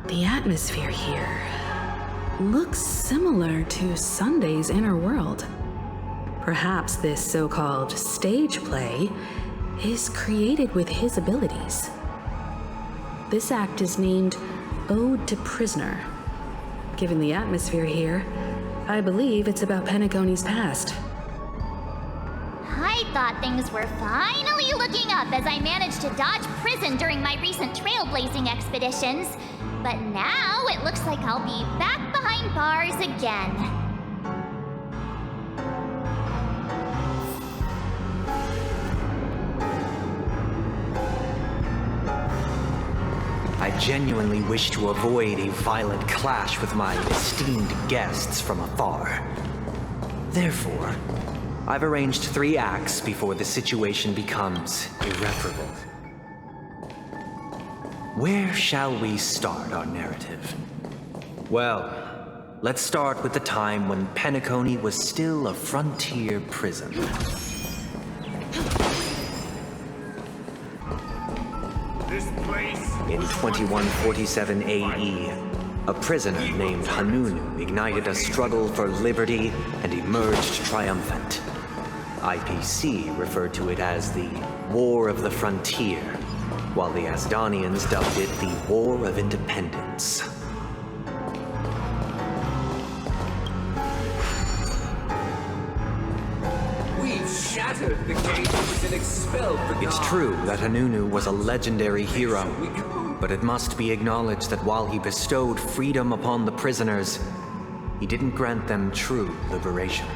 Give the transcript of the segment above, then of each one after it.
The atmosphere here looks similar to Sunday's inner world. Perhaps this so-called stage play is created with his abilities. This act is named Ode to Prisoner. Given the atmosphere here, I believe it's about Penacony's past. I thought things were finally looking up as I managed to dodge prison during my recent trailblazing expeditions. But now it looks like I'll be back behind bars again. I genuinely wish to avoid a violent clash with my esteemed guests from afar. Therefore, I've arranged 3 acts before the situation becomes irreparable. Where shall we start our narrative? Well, let's start with the time when Penacony was still a frontier prison. This place. In 2147 AE, a prisoner named Hanunu ignited a struggle for liberty and emerged triumphant. IPC referred to it as the War of the Frontier, while the Asdanians dubbed it the War of Independence. We've shattered the cages and expelled the It's guards. true that Hanunu was a legendary hero, but it must be acknowledged that while he bestowed freedom upon the prisoners, he didn't grant them true liberation.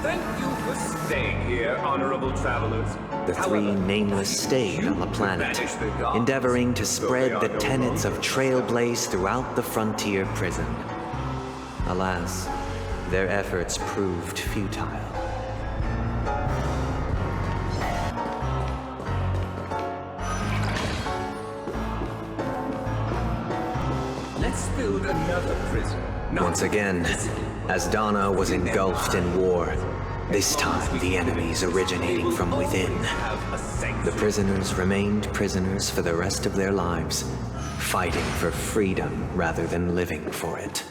Thank you for staying here, honorable travelers. The 3 nameless stayed on the planet, endeavoring to spread the tenets of trailblaze throughout the frontier prison. Alas, their efforts proved futile. Let's build another prison. Once again, Asdana was engulfed in war. This time, the enemies originating from within. The prisoners remained prisoners for the rest of their lives, fighting for freedom rather than living for it.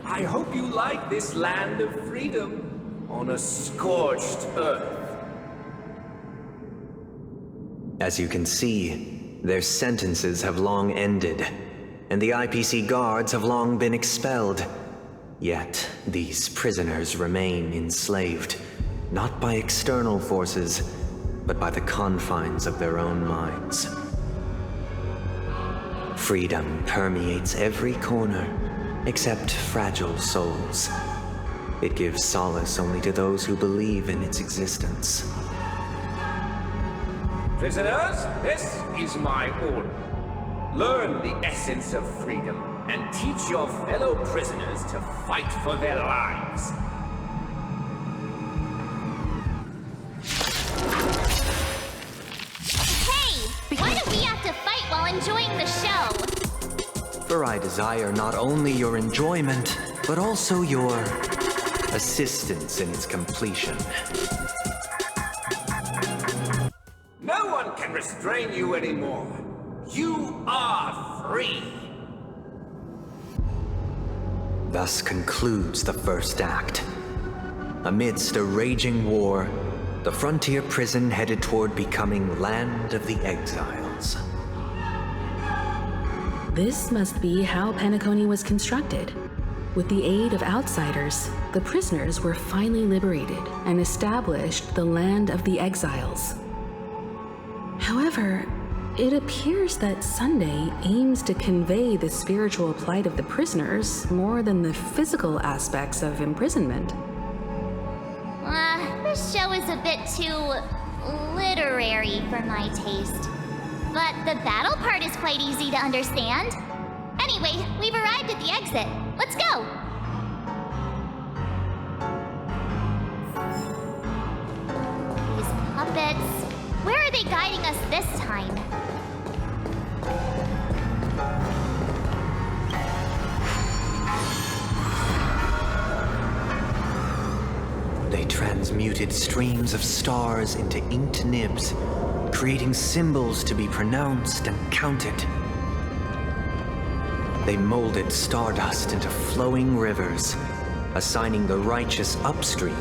I hope you like this land of freedom on a scorched earth. As you can see, their sentences have long ended, and the IPC guards have long been expelled. Yet, these prisoners remain enslaved, not by external forces, but by the confines of their own minds. Freedom permeates every corner, except fragile souls. It gives solace only to those who believe in its existence. Prisoners, this is my order. Learn the essence of freedom and teach your fellow prisoners to fight for their lives. Hey! Why do we have to fight while enjoying the show? For I desire not only your enjoyment, but also your assistance in its completion. No one can restrain you anymore. You are free. Thus concludes the first act. Amidst a raging war, the frontier prison headed toward becoming Land of the Exiles. This must be how Penacony was constructed. With the aid of outsiders, the prisoners were finally liberated and established the Land of the Exiles. However, it appears that Sunday aims to convey the spiritual plight of the prisoners more than the physical aspects of imprisonment. This show is a bit too literary for my taste. But the battle part is quite easy to understand. Anyway, we've arrived at the exit. Let's go! These puppets... Where are they guiding us this time? They transmuted streams of stars into inked nibs, creating symbols to be pronounced and counted. They molded stardust into flowing rivers, assigning the righteous upstream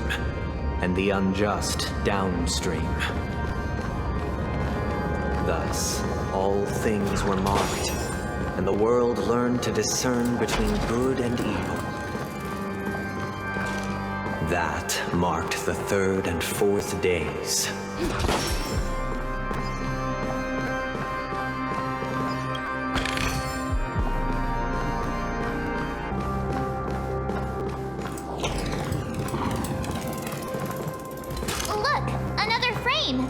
and the unjust downstream. Thus, all things were marked, and the world learned to discern between good and evil. That marked the third and fourth days. Look, another frame!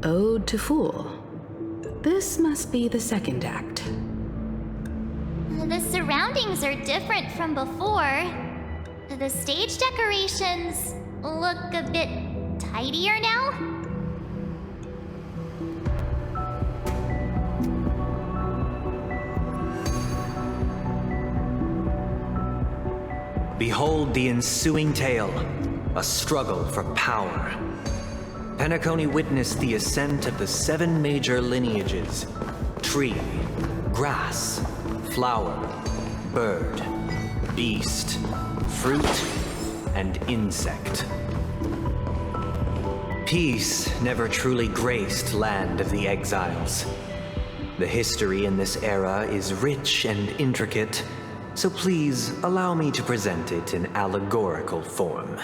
Ode to Fool. This must be the second act. The surroundings are different from before. The stage decorations look a bit tidier now. Behold the ensuing tale, a struggle for power. Penacony witnessed the ascent of the 7 major lineages: tree, grass, flower, bird, beast, fruit, and insect. Peace never truly graced Land of the Exiles. The history in this era is rich and intricate, so please allow me to present it in allegorical form.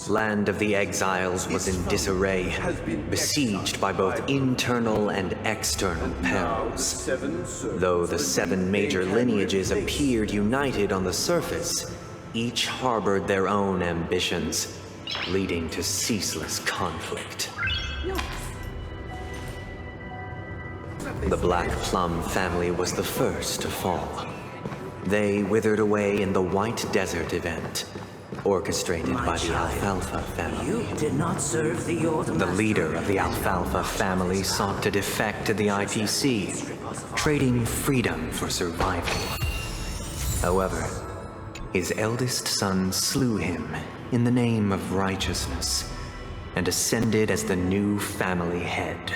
Land of the Exiles was in disarray, besieged by both internal and external perils. Though the 7 major lineages appeared united on the surface, each harbored their own ambitions, leading to ceaseless conflict. The Black Plum family was the first to fall. They withered away in the White Desert event, orchestrated by the Alfalfa family. You did not serve the Order. The leader of the Alfalfa family sought to defect to the IPC, trading freedom for survival. However, his eldest son slew him in the name of righteousness and ascended as the new family head.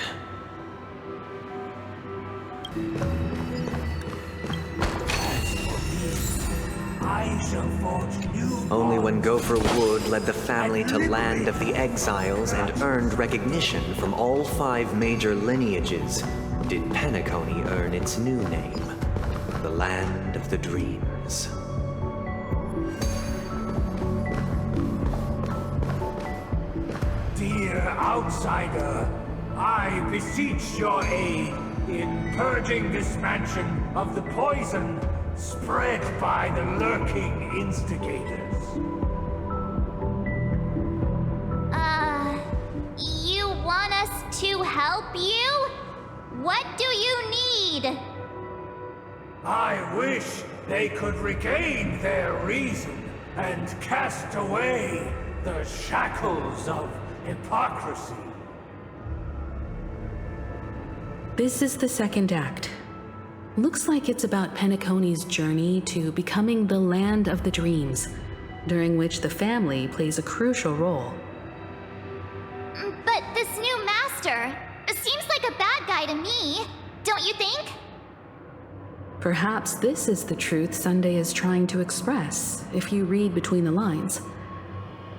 I shall forge new Only when Gopher Wood led the family to Land of the Exiles and earned recognition from all 5 major lineages did Penacony earn its new name, the Land of the Dreams. Dear outsider, I beseech your aid in purging this mansion of the poison spread by the lurking instigators. You want us to help you? What do you need? I wish they could regain their reason and cast away the shackles of hypocrisy. This is the second act. Looks like it's about Penacony's journey to becoming the Land of the Dreams, during which the family plays a crucial role. But this new master seems like a bad guy to me, don't you think? Perhaps this is the truth Sunday is trying to express, if you read between the lines.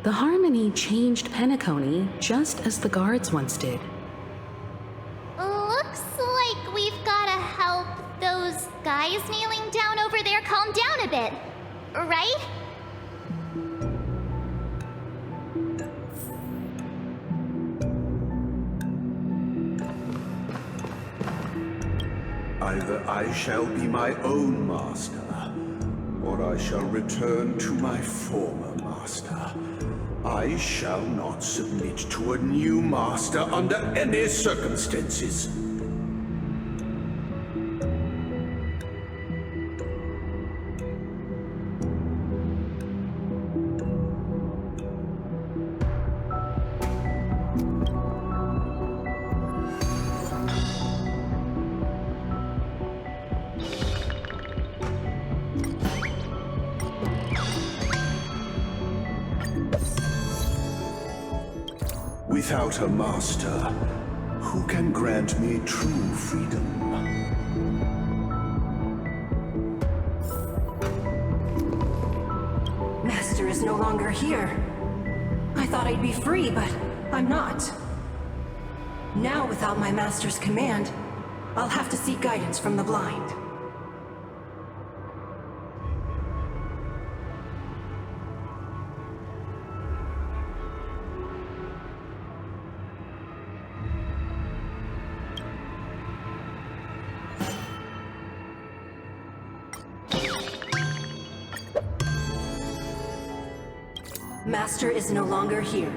The Harmony changed Penacony just as the guards once did. Looks like we've gotta help those guys. guys kneeling down over there calm down a bit, right? Either I shall be my own master, or I shall return to my former master. I shall not submit to a new master under any circumstances. Without a master, who can grant me true freedom? Master is no longer here. I thought I'd be free, but I'm not. Now, without my master's command, I'll have to seek guidance from the blind. Master is no longer here.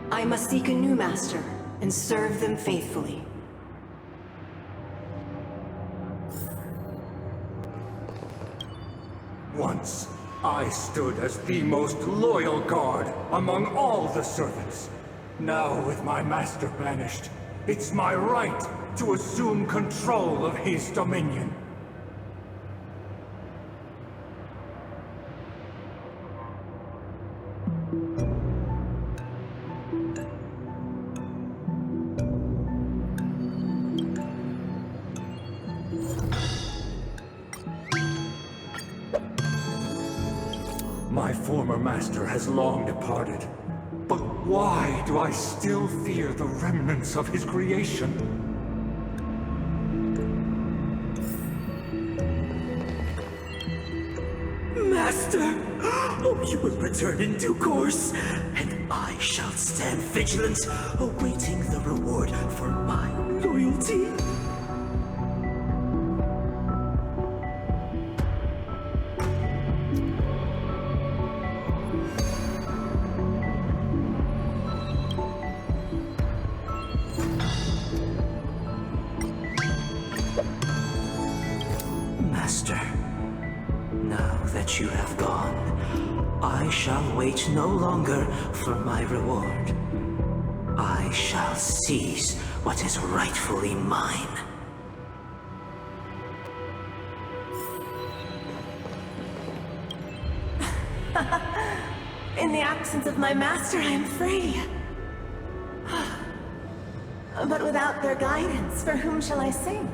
I must seek a new master and serve them faithfully. Once, I stood as the most loyal guard among all the servants. Now, with my master banished, it's my right to assume control of his dominion. My former master has long departed, but why do I still fear the remnants of his creation? Master! Oh, you will return in due course, and I shall stand vigilant, awaiting the reward for my loyalty. Master, now that you have gone, I shall wait no longer for my reward. I shall seize what is rightfully mine. In the absence of my master, I am free. But without their guidance, for whom shall I sing?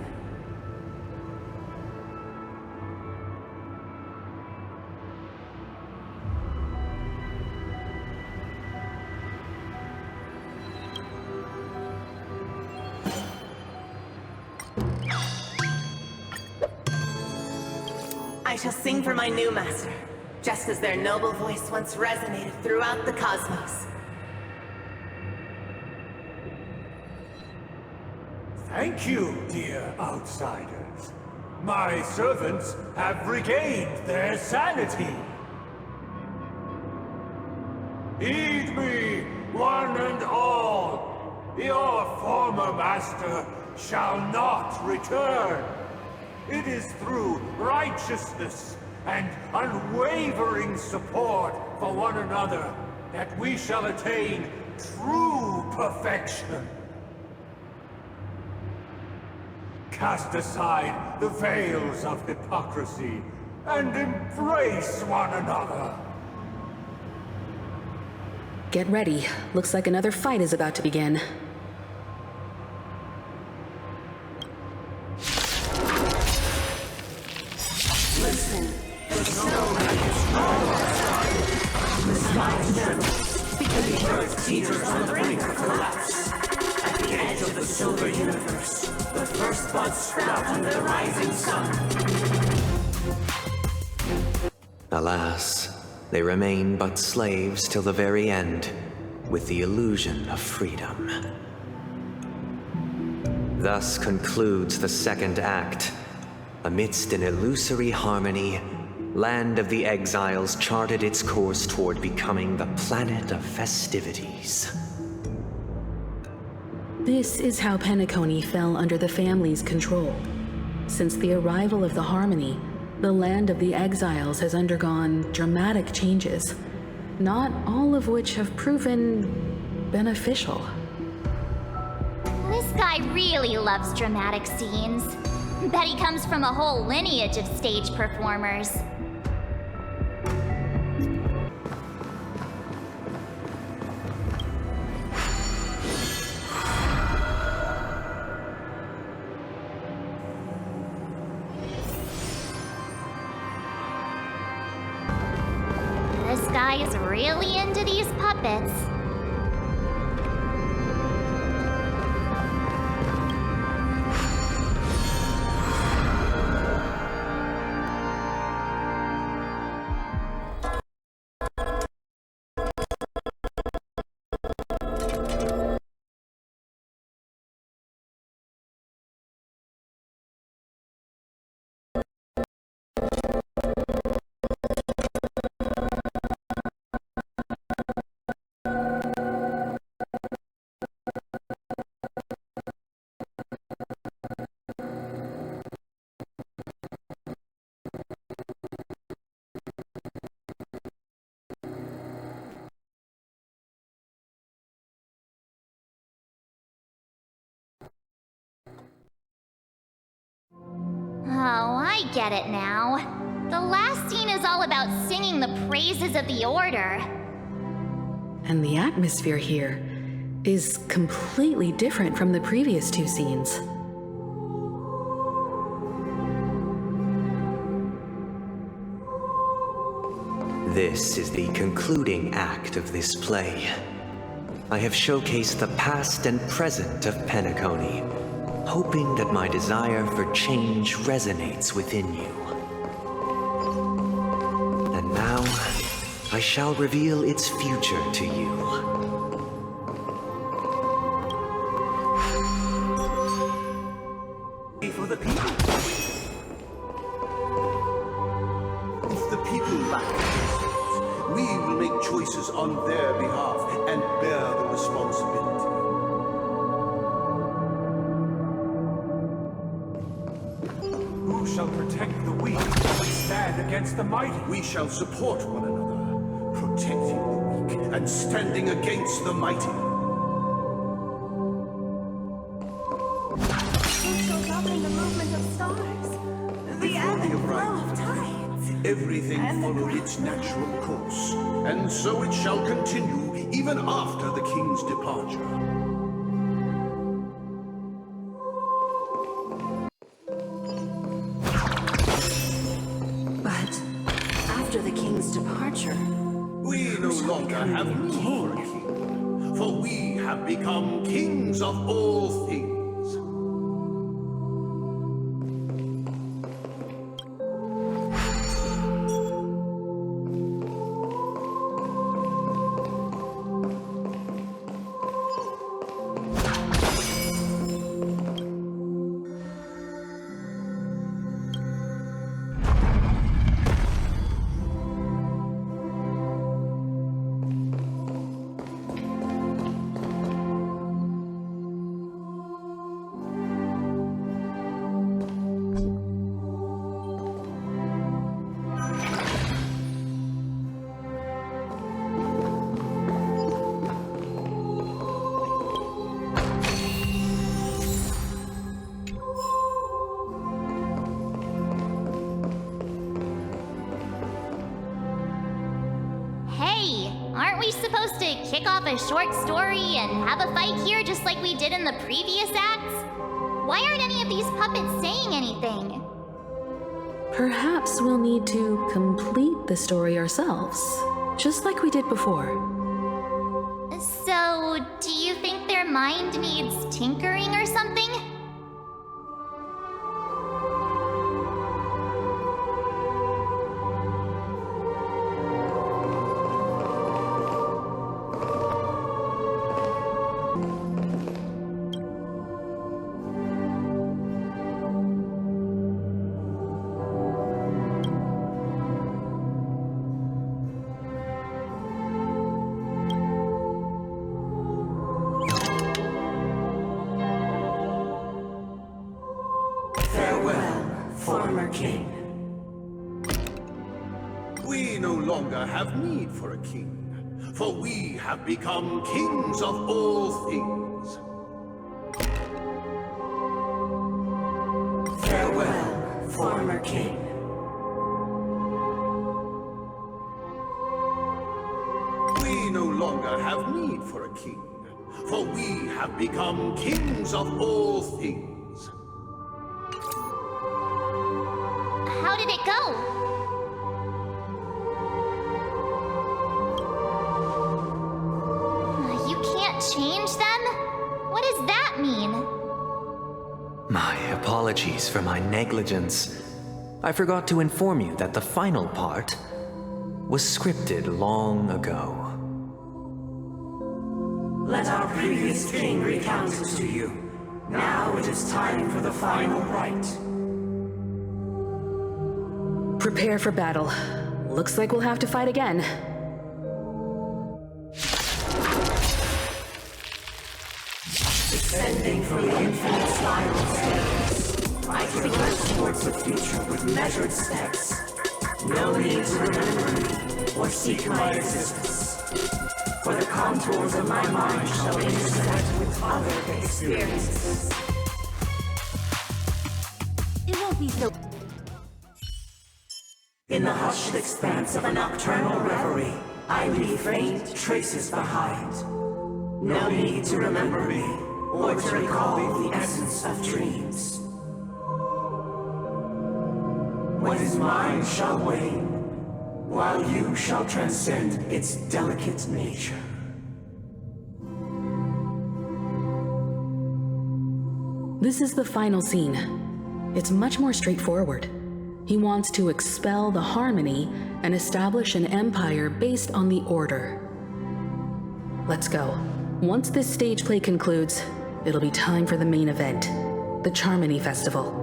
I shall sing for my new master, just as their noble voice once resonated throughout the cosmos. Thank you, dear outsiders. My servants have regained their sanity. Heed me, one and all. Your former master shall not return. It is through righteousness and unwavering support for one another that we shall attain true perfection. Cast aside the veils of hypocrisy and embrace one another. Get ready. Looks like another fight is about to begin. Listen, the snow is strong. The sky is them, because the earth teeters on the brink of collapse. At the edge of the silver universe, the first buds sprout under the rising sun. Alas, they remain but slaves till the very end, with the illusion of freedom. Thus concludes the second act. Amidst an illusory harmony, Land of the Exiles charted its course toward becoming the planet of festivities. This is how Penacony fell under the family's control. Since the arrival of the Harmony, the Land of the Exiles has undergone dramatic changes, not all of which have proven beneficial. This guy really loves dramatic scenes. Bet he comes from a whole lineage of stage performers. This guy is really into these puppets. Oh, I get it now. The last scene is all about singing the praises of the Order. And the atmosphere here is completely different from the previous two scenes. This is the concluding act of this play. I have showcased the past and present of Penacony, hoping that my desire for change resonates within you. And now, I shall reveal its future to you. For the people. If the people lack choices, we will make choices on their behalf and bear the responsibility. Who shall protect the weak and stand against the mighty? We shall support one another, protecting the weak and standing against the mighty. Who shall govern the movement of stars? The ebb and flow of tides? Everything followed its natural course, and so it shall continue even after the king's departure. Departure. We no longer have room for a king, for we have become kings of all things. Supposed to kick off a short story and have a fight here just like we did in the previous acts? Why aren't any of these puppets saying anything? Perhaps we'll need to complete the story ourselves, just like we did before. So, So, do you think their mind needs tinkering or something? Former king. We no longer have need for a king, for we have become kings of all things. Farewell, former king. We no longer have need for a king, for we have become kings of all things. How did it go? You can't change them? What does that mean? My apologies for my negligence. I forgot to inform you that the final part was scripted long ago. Let our previous king recount it to you. Now it is time for the final rite. Prepare for battle. Looks like we'll have to fight again. Descending from the infinite spiral staircase, I progress towards the future with measured steps. No need to remember me or seek my existence. For the contours of my mind shall intersect with other experiences. It won't be so... In the hushed expanse of a nocturnal reverie, I leave faint traces behind. No need to remember me, or to recall the essence of dreams. What is mine shall wane, while you shall transcend its delicate nature. This is the final scene. It's much more straightforward. He wants to expel the harmony and establish an empire based on the order. Let's go. Once this stage play concludes, it'll be time for the main event, the Charmony Festival.